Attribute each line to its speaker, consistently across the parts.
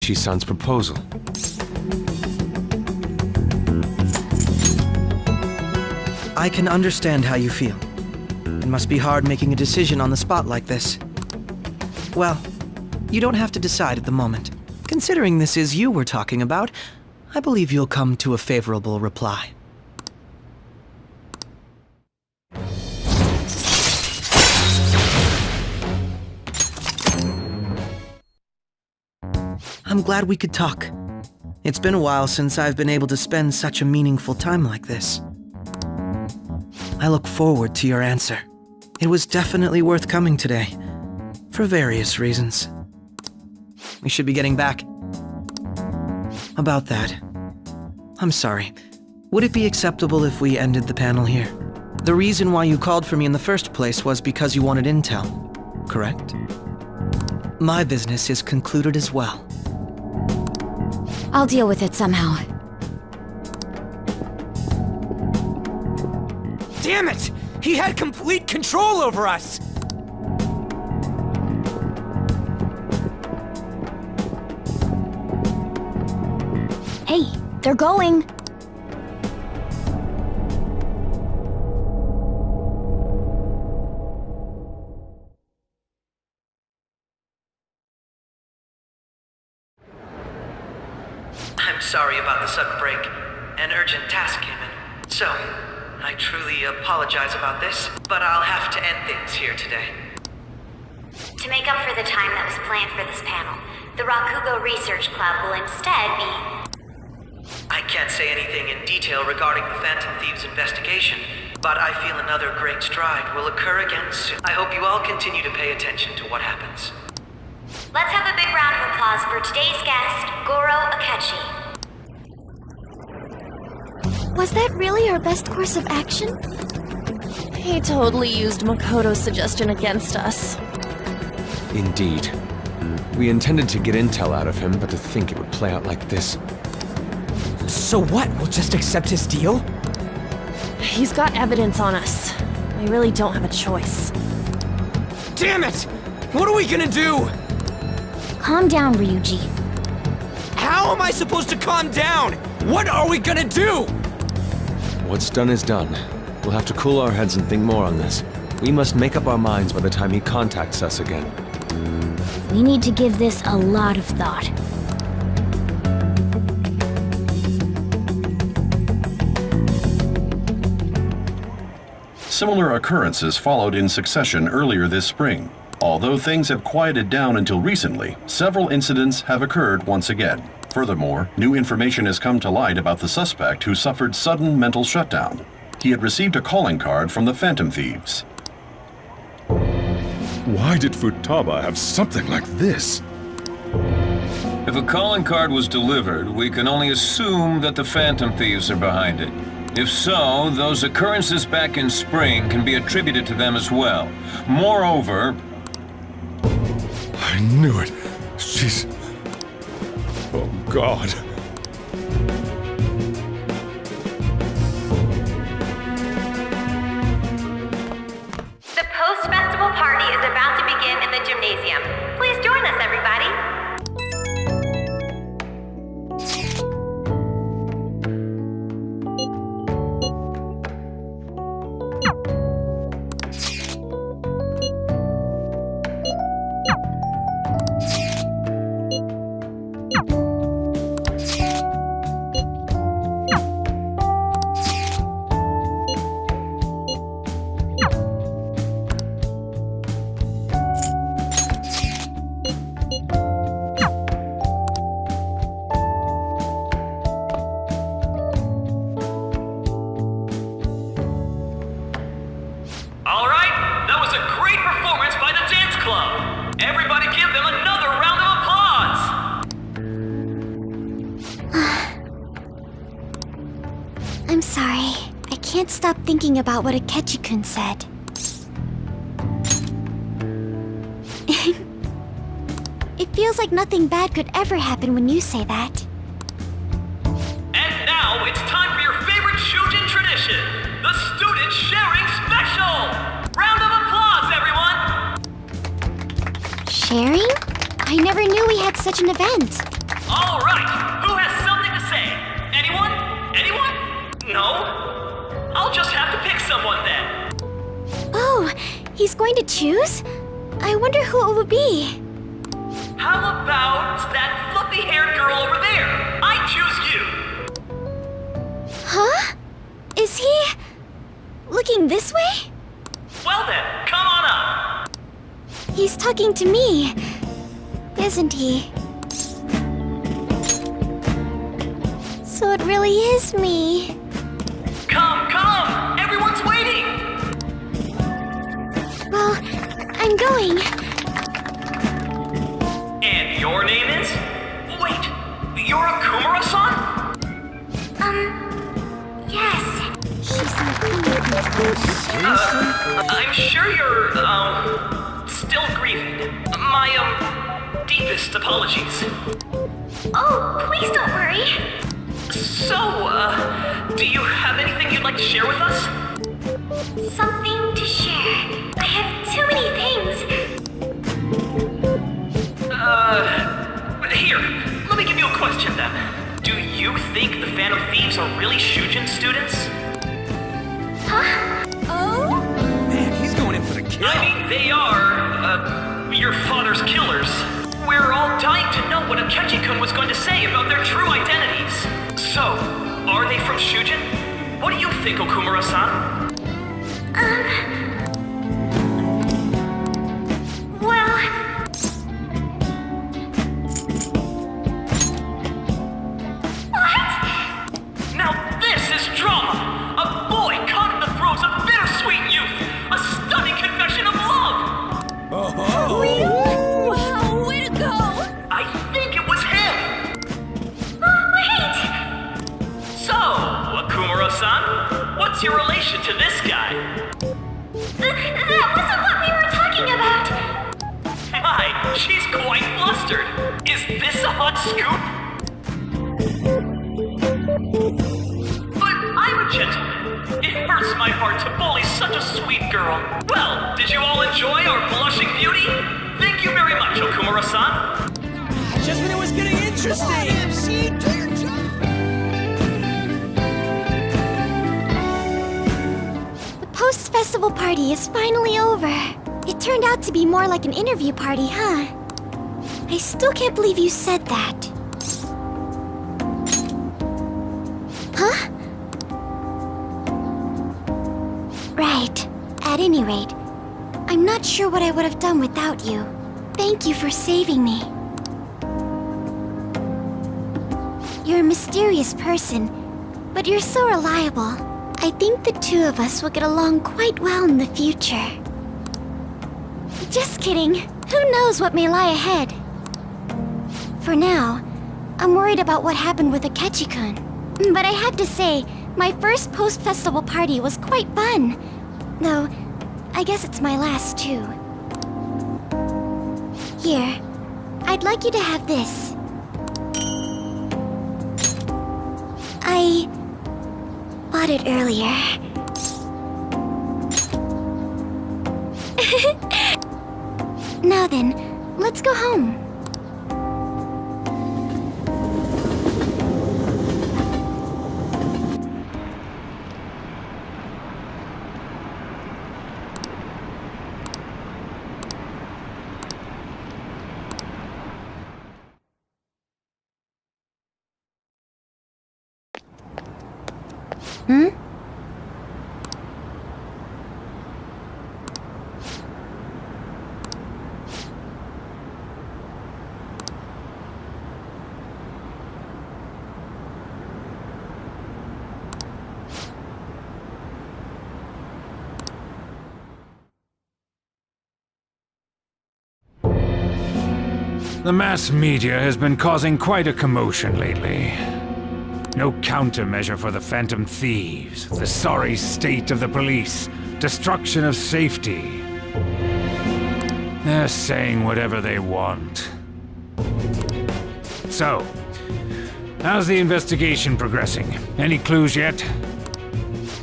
Speaker 1: Akechi-san's proposal.
Speaker 2: I can understand how you feel. It must be hard making a decision on the spot like this. Well, you don't have to decide at the moment. Considering this is you we're talking about, I believe you'll come to a favorable reply. I'm glad we could talk. It's been a while since I've been able to spend such a meaningful time like this. I look forward to your answer. It was definitely worth coming today, for various reasons. We should be getting back. About that, I'm sorry. Would it be acceptable if we ended the panel here? The reason why you called for me in the first place was because you wanted intel, correct? My business is concluded as well.
Speaker 3: I'll deal with it somehow.
Speaker 4: Damn it! He had complete control over us!
Speaker 3: Hey, they're going!
Speaker 2: I'm sorry about the sudden break. An urgent task came in. So, I truly apologize about this, but I'll have to end things here today.
Speaker 5: To make up for the time that was planned for this panel, the Rakugo Research Club will instead be...
Speaker 2: I can't say anything in detail regarding the Phantom Thieves investigation, but I feel another great stride will occur again soon. I hope you all continue to pay attention to what happens.
Speaker 5: Let's have a big round of applause for today's guest, Goro Akechi.
Speaker 3: Was that really our best course of action?
Speaker 6: He totally used Makoto's suggestion against us.
Speaker 1: Indeed. We intended to get intel out of him, but to think it would play out like this.
Speaker 4: So what? We'll just accept his deal?
Speaker 6: He's got evidence on us. We really don't have a choice.
Speaker 4: Damn it! What are we gonna do?
Speaker 3: Calm down, Ryuji.
Speaker 4: How am I supposed to calm down? What are we gonna do?
Speaker 1: What's done is done. We'll have to cool our heads and think more on this. We must make up our minds by the time he contacts us again.
Speaker 3: We need to give this a lot of thought.
Speaker 7: Similar occurrences followed in succession earlier this spring. Although things have quieted down until recently, several incidents have occurred once again. Furthermore, new information has come to light about the suspect who suffered sudden mental shutdown. He had received a calling card from the Phantom Thieves.
Speaker 8: Why did Futaba have something like this?
Speaker 9: If a calling card was delivered, we can only assume that the Phantom Thieves are behind it. If so, those occurrences back in spring can be attributed to them as well. Moreover...
Speaker 8: I knew it. She's... Oh, God.
Speaker 5: The post-festival party is about to begin in the gymnasium. Please join us, everybody.
Speaker 10: Everybody give them another round of applause!
Speaker 3: I'm sorry. I can't stop thinking about what Akechi-kun said. It feels like nothing bad could ever happen when you say that.
Speaker 10: And now it's time for your favorite Shujin tradition, the Student Sharing Special! Round of applause, everyone!
Speaker 3: Sharing? I never knew we had such an event.
Speaker 10: know. I'll just have to pick someone then.
Speaker 3: Oh, he's going to choose? I wonder who it would be.
Speaker 10: How about that fluffy-haired girl over there? I choose you.
Speaker 3: Huh? Is he looking this way?
Speaker 10: Well then, come on up.
Speaker 3: He's talking to me, isn't he? So it really is me.
Speaker 10: Come! Everyone's waiting!
Speaker 3: Well, I'm going.
Speaker 10: And your name is? Wait, you're a Kumura-san?
Speaker 5: Yes.
Speaker 3: She's not
Speaker 10: I'm sure you're, still grieving. My, deepest apologies.
Speaker 5: Oh, please don't worry.
Speaker 10: So, do you have anything you'd like to share with us?
Speaker 5: Something to share. I have too many things.
Speaker 10: Here, let me give you a question then. Do you think the Phantom Thieves are really Shujin students?
Speaker 5: Huh?
Speaker 3: Oh?
Speaker 4: Man, he's going in for the kill.
Speaker 10: I mean, they are, your father's killers. We're all dying to know what Akechi-kun was going to say about their true identities. So, are they from Shujin? What do you think, Okumura-san?
Speaker 5: Well... What?
Speaker 10: Now this is drama! A boy caught in the throes of bittersweet youth! A stunning confession of love!
Speaker 3: Wow, way to go!
Speaker 10: I think it was him!
Speaker 5: Wait!
Speaker 10: So, Akumura-san, what's your relation to this guy?
Speaker 5: That wasn't what we were talking about!
Speaker 10: My, she's quite flustered! Is this a hot scoop? But I'm a gentleman. It hurts my heart to bully such a sweet girl. Well, did you all enjoy our blushing beauty? Thank you very much, Okumura-san.
Speaker 4: Just when it was getting interesting. MC, do your job.
Speaker 3: The post-festival party is finally over. It turned out to be more like an interview party, huh? I still can't believe you said that. Huh? Right. At any rate, I'm not sure what I would have done without you. Thank you for saving me. You're a mysterious person, but you're so reliable. I think the two of us will get along quite well in the future. Just kidding. Who knows what may lie ahead? For now, I'm worried about what happened with Akechi-kun. But I have to say, my first post-festival party was quite fun. Though, I guess it's my last too. Here, I'd like you to have this. I bought it earlier. Now then, let's go home. Hmm?
Speaker 11: The mass media has been causing quite a commotion lately. No countermeasure for the Phantom Thieves, the sorry state of the police, destruction of safety. They're saying whatever they want. So, how's the investigation progressing? Any clues yet?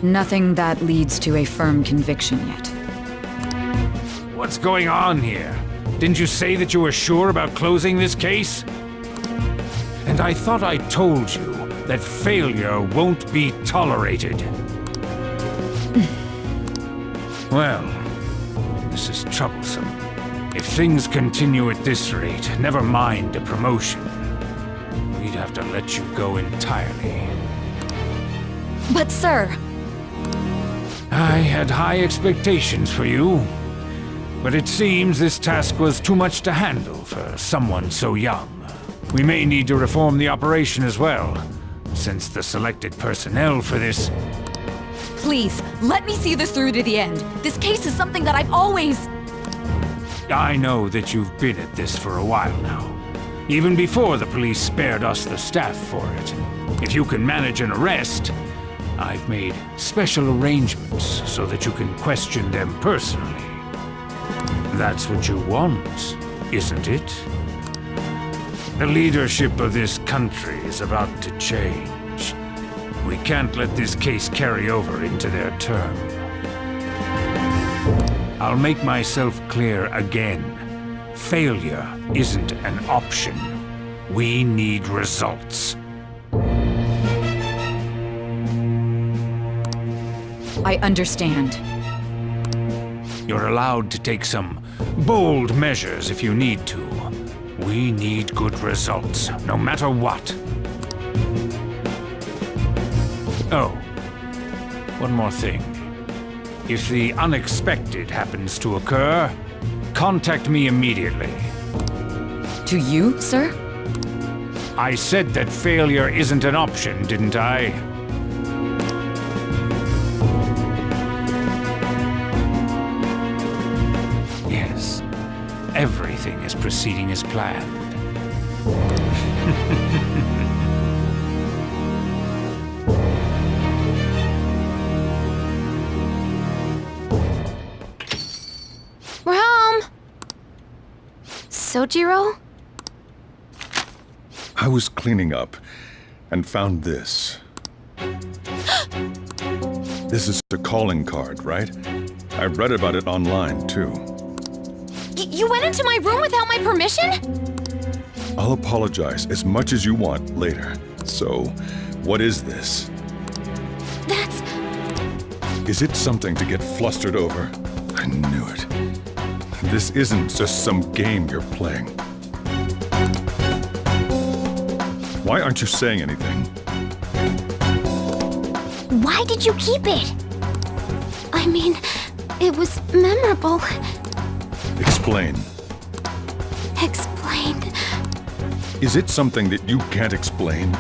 Speaker 12: Nothing that leads to a firm conviction yet.
Speaker 11: What's going on here? Didn't you say that you were sure about closing this case? And I thought I told you, that failure won't be tolerated. Well, this is troublesome. If things continue at this rate, never mind a promotion. We'd have to let you go entirely.
Speaker 6: But sir...
Speaker 11: I had high expectations for you, but it seems this task was too much to handle for someone so young. We may need to reform the operation as well, since the selected personnel for this...
Speaker 12: Please, let me see this through to the end. This case is something that I've always...
Speaker 11: I know that you've been at this for a while now, even before the police spared us the staff for it. If you can manage an arrest, I've made special arrangements so that you can question them personally. That's what you want, isn't it? The leadership of this country is about to change. We can't let this case carry over into their term. I'll make myself clear again. Failure isn't an option. We need results.
Speaker 12: I understand.
Speaker 11: You're allowed to take some bold measures if you need to. We need good results, no matter what. Oh, one more thing. If the unexpected happens to occur, contact me immediately.
Speaker 12: To you, sir?
Speaker 11: I said that failure isn't an option, didn't I? Yes, everything is proceeding as planned.
Speaker 3: We're home! Sojiro?
Speaker 8: I was cleaning up and found this. This is a calling card, right? I read about it online, too.
Speaker 3: You went into my room without my permission?
Speaker 8: I'll apologize as much as you want later. So, what is this?
Speaker 3: That's...
Speaker 8: Is it something to get flustered over? I knew it. This isn't just some game you're playing. Why aren't you saying anything?
Speaker 3: Why did you keep it? I mean, it was memorable.
Speaker 8: Explain.
Speaker 3: Explain.
Speaker 8: Is it something that you can't explain?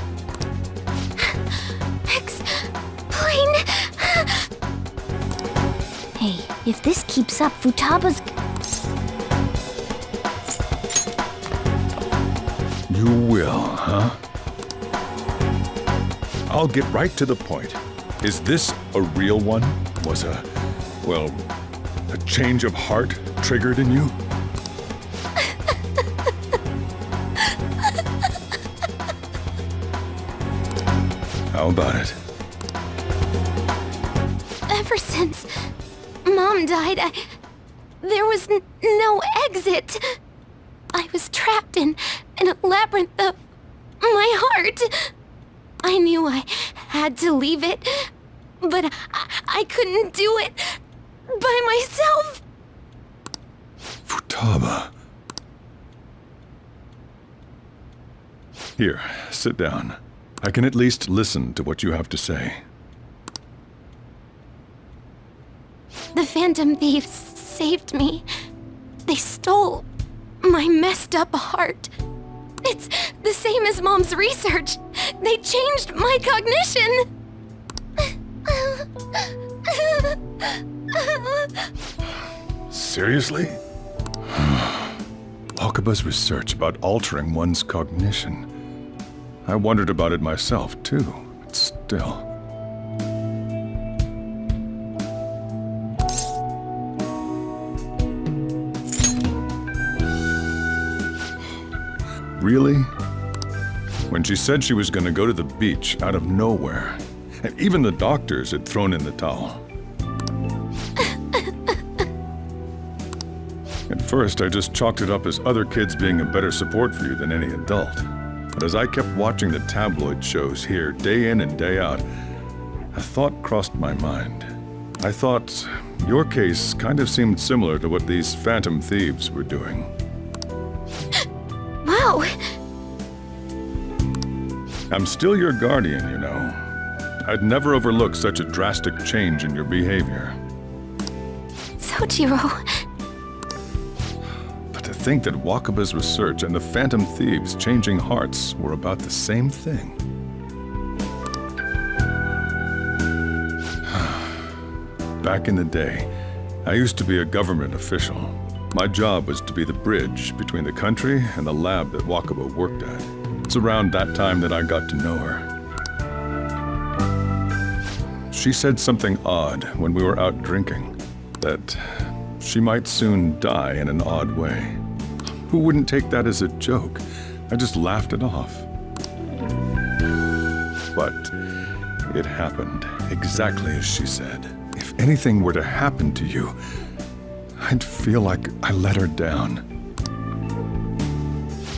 Speaker 3: Explain. Hey, if this keeps up, Futaba's...
Speaker 8: You will, huh? I'll get right to the point. Is this a real one? Was a change of heart triggered in you? How about it?
Speaker 3: Ever since Mom died, there was no exit. I was trapped in a labyrinth of my heart. I knew I had to leave it, but I couldn't do it by myself.
Speaker 8: Futaba. Here, sit down. I can at least listen to what you have to say.
Speaker 3: The Phantom Thieves saved me. They stole my messed up heart. It's the same as Mom's research. They changed my cognition.
Speaker 8: Seriously? Okaba's research about altering one's cognition. I wondered about it myself, too, but still. Really? When she said she was going to go to the beach out of nowhere, and even the doctors had thrown in the towel. At first, I just chalked it up as other kids being a better support for you than any adult. But as I kept watching the tabloid shows here day in and day out, a thought crossed my mind. I thought your case kind of seemed similar to what these phantom thieves were doing.
Speaker 3: Wow!
Speaker 8: I'm still your guardian, you know. I'd never overlook such a drastic change in your behavior.
Speaker 3: Sojiro...
Speaker 8: But to think that Wakaba's research and the phantom thieves changing hearts were about the same thing. Back in the day, I used to be a government official. My job was to be the bridge between the country and the lab that Wakaba worked at. It's around that time that I got to know her. She said something odd when we were out drinking, that she might soon die in an odd way. Who wouldn't take that as a joke? I just laughed it off. But it happened exactly as she said. If anything were to happen to you, I'd feel like I let her down.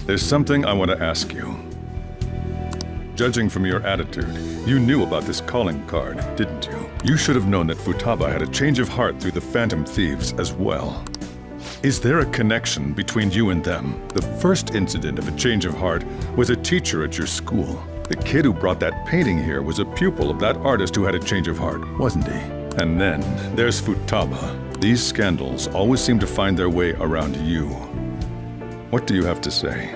Speaker 8: There's something I want to ask you. Judging from your attitude, you knew about this calling card, didn't you? You should have known that Futaba had a change of heart through the Phantom Thieves as well. Is there a connection between you and them? The first incident of a change of heart was a teacher at your school. The kid who brought that painting here was a pupil of that artist who had a change of heart, wasn't he? And then there's Futaba. These scandals always seem to find their way around you. What do you have to say?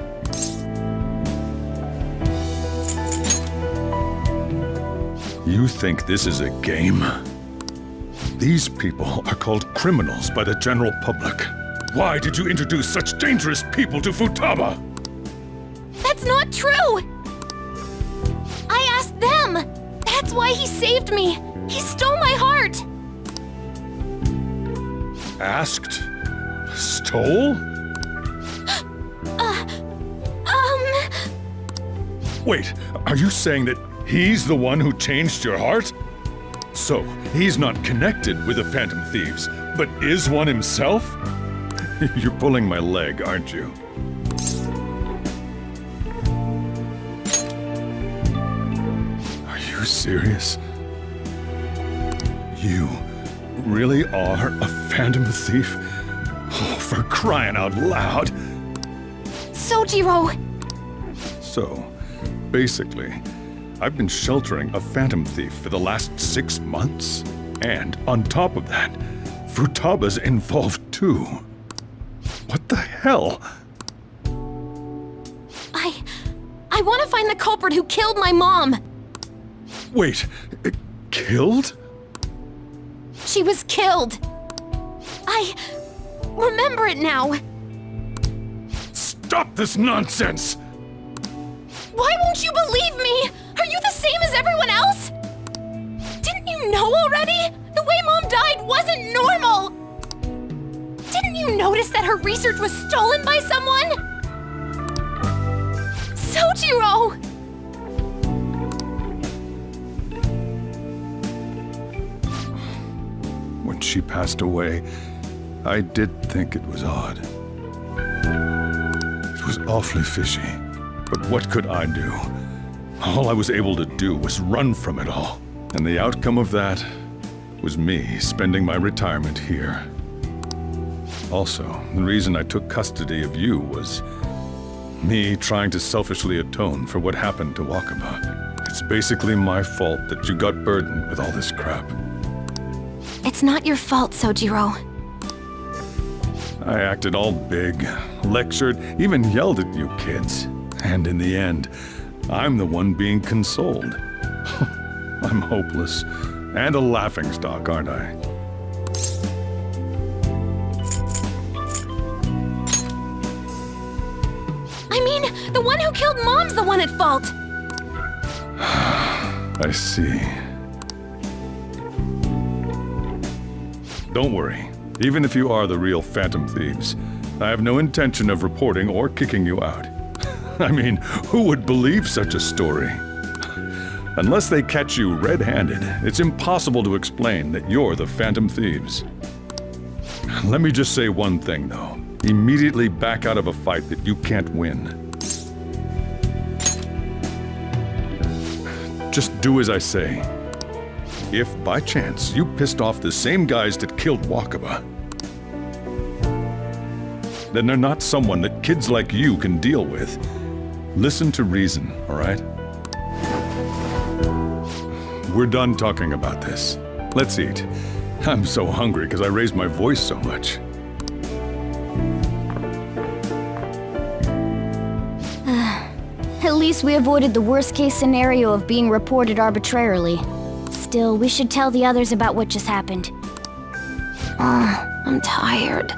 Speaker 8: You think this is a game? These people are called criminals by the general public. Why did you introduce such dangerous people to Futaba?
Speaker 6: That's not true! I asked them! That's why he saved me! He stole my heart!
Speaker 8: Asked? Stole? Wait, are you saying that he's the one who changed your heart? So, he's not connected with the Phantom Thieves, but is one himself? You're pulling my leg, aren't you? Are you serious? You really are a Phantom Thief? Oh, for crying out loud!
Speaker 6: Sojiro!
Speaker 8: So, basically, I've been sheltering a Phantom Thief for the last 6 months. And on top of that, Futaba's involved too. What the hell?
Speaker 6: I want to find the culprit who killed my mom!
Speaker 8: Wait, killed?
Speaker 6: She was killed! I remember it now!
Speaker 8: Stop this nonsense!
Speaker 6: Why won't you believe me? Are you the same as everyone else? Didn't you know already? The way Mom died wasn't normal! Didn't you notice that her research was stolen by someone? Sojiro!
Speaker 8: When she passed away, I did think it was odd. It was awfully fishy. But what could I do? All I was able to do was run from it all. And the outcome of that was me spending my retirement here. Also, the reason I took custody of you was me trying to selfishly atone for what happened to Wakaba. It's basically my fault that you got burdened with all this crap.
Speaker 6: It's not your fault, Sojiro.
Speaker 8: I acted all big, lectured, even yelled at you kids. And in the end, I'm the one being consoled. I'm hopeless. And a laughingstock, aren't I?
Speaker 6: I mean, the one who killed Mom's the one at fault!
Speaker 8: I see. Don't worry. Even if you are the real Phantom Thieves, I have no intention of reporting or kicking you out. I mean, who would believe such a story? Unless they catch you red-handed, it's impossible to explain that you're the Phantom Thieves. Let me just say one thing, though. Immediately back out of a fight that you can't win. Just do as I say. If, by chance, you pissed off the same guys that killed Wakaba, then they're not someone that kids like you can deal with. Listen to reason, all right? We're done talking about this. Let's eat. I'm so hungry because I raised my voice so much.
Speaker 3: At least we avoided the worst-case scenario of being reported arbitrarily. Still, we should tell the others about what just happened.
Speaker 6: I'm tired.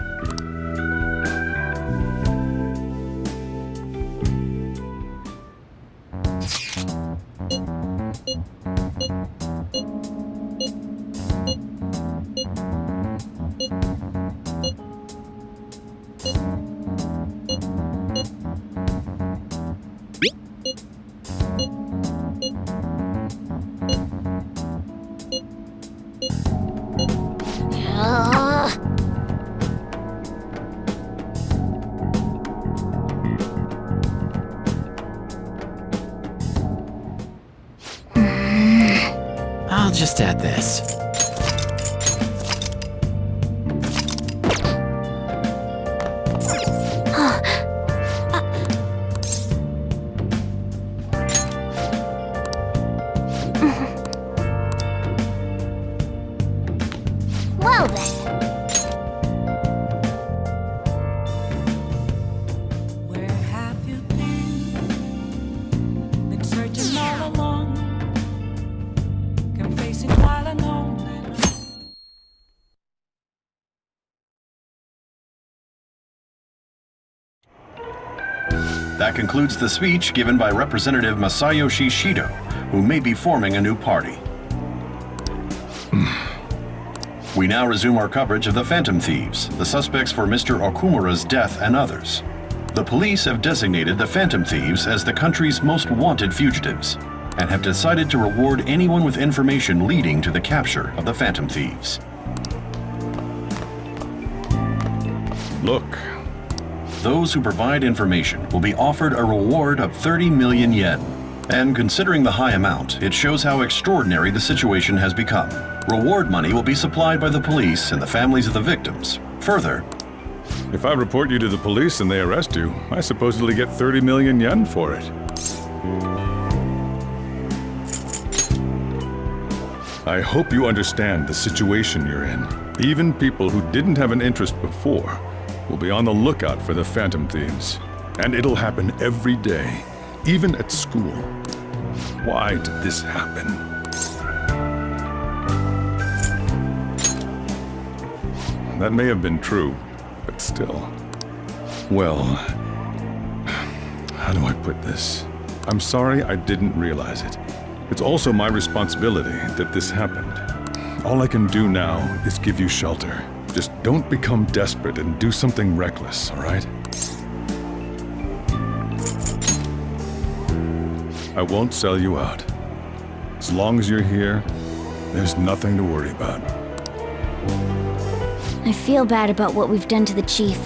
Speaker 4: I'll just add this.
Speaker 3: Well then.
Speaker 13: Where have you been searching all along, confessing while alone.
Speaker 7: That concludes the speech given by Representative Masayoshi Shido, who may be forming a new party. We now resume our coverage of the Phantom Thieves, the suspects for Mr. Okumura's death and others. The police have designated the Phantom Thieves as the country's most wanted fugitives, and have decided to reward anyone with information leading to the capture of the Phantom Thieves.
Speaker 8: Look.
Speaker 7: Those who provide information will be offered a reward of 30 million yen. And considering the high amount, it shows how extraordinary the situation has become. Reward money will be supplied by the police and the families of the victims. Further,
Speaker 8: if I report you to the police and they arrest you, I supposedly get 30 million yen for it. I hope you understand the situation you're in. Even people who didn't have an interest before will be on the lookout for the Phantom Thieves. And it'll happen every day, even at school. Why did this happen? That may have been true, but still. Well, how do I put this? I'm sorry I didn't realize it. It's also my responsibility that this happened. All I can do now is give you shelter. Just don't become desperate and do something reckless, all right? I won't sell you out. As long as you're here, there's nothing to worry about.
Speaker 3: I feel bad about what we've done to the chief.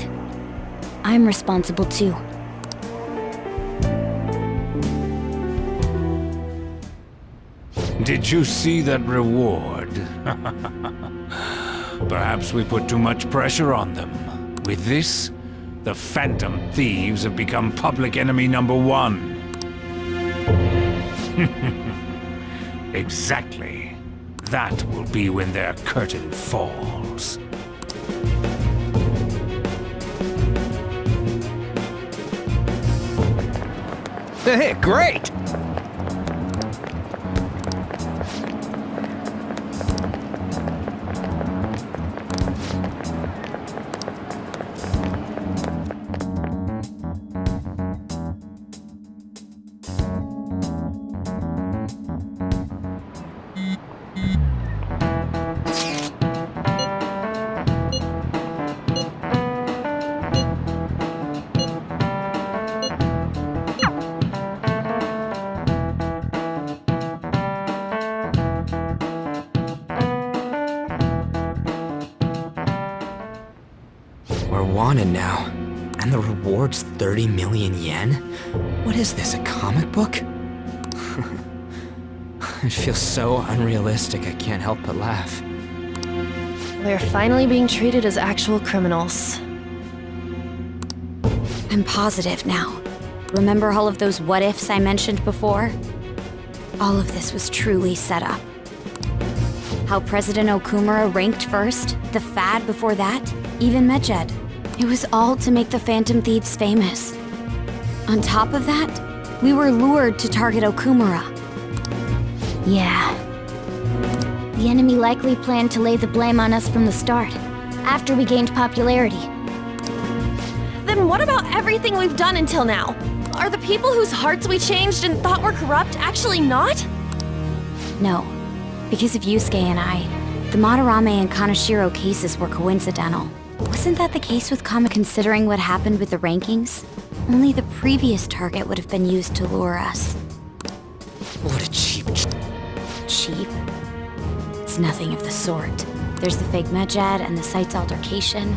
Speaker 3: I'm responsible too.
Speaker 11: Did you see that reward? Perhaps we put too much pressure on them. With this, the Phantom Thieves have become public enemy #1. Exactly. That will be when their curtain falls.
Speaker 4: Hey, great! We're wanted now, and the reward's 30 million yen? What is this, a comic book?
Speaker 2: It feels so unrealistic I can't help but laugh.
Speaker 6: They're finally being treated as actual criminals.
Speaker 5: I'm positive now. Remember all of those what-ifs I mentioned before? All of this was truly set up. How President Okumura ranked first, the Fad before that, even Medjed. It was all to make the Phantom Thieves famous. On top of that, we were lured to target Okumura.
Speaker 3: Yeah. The enemy likely planned to lay the blame on us from the start, after we gained popularity.
Speaker 6: Then what about everything we've done until now? Are the people whose hearts we changed and thought were corrupt actually not?
Speaker 5: No. Because of Yusuke and I, the Madarame and Kaneshiro cases were coincidental. Wasn't that the case with Kama considering what happened with the rankings? Only the previous target would have been used to lure us.
Speaker 2: What a cheap...
Speaker 5: Cheap? It's nothing of the sort. There's the fake Medjed and the site's altercation.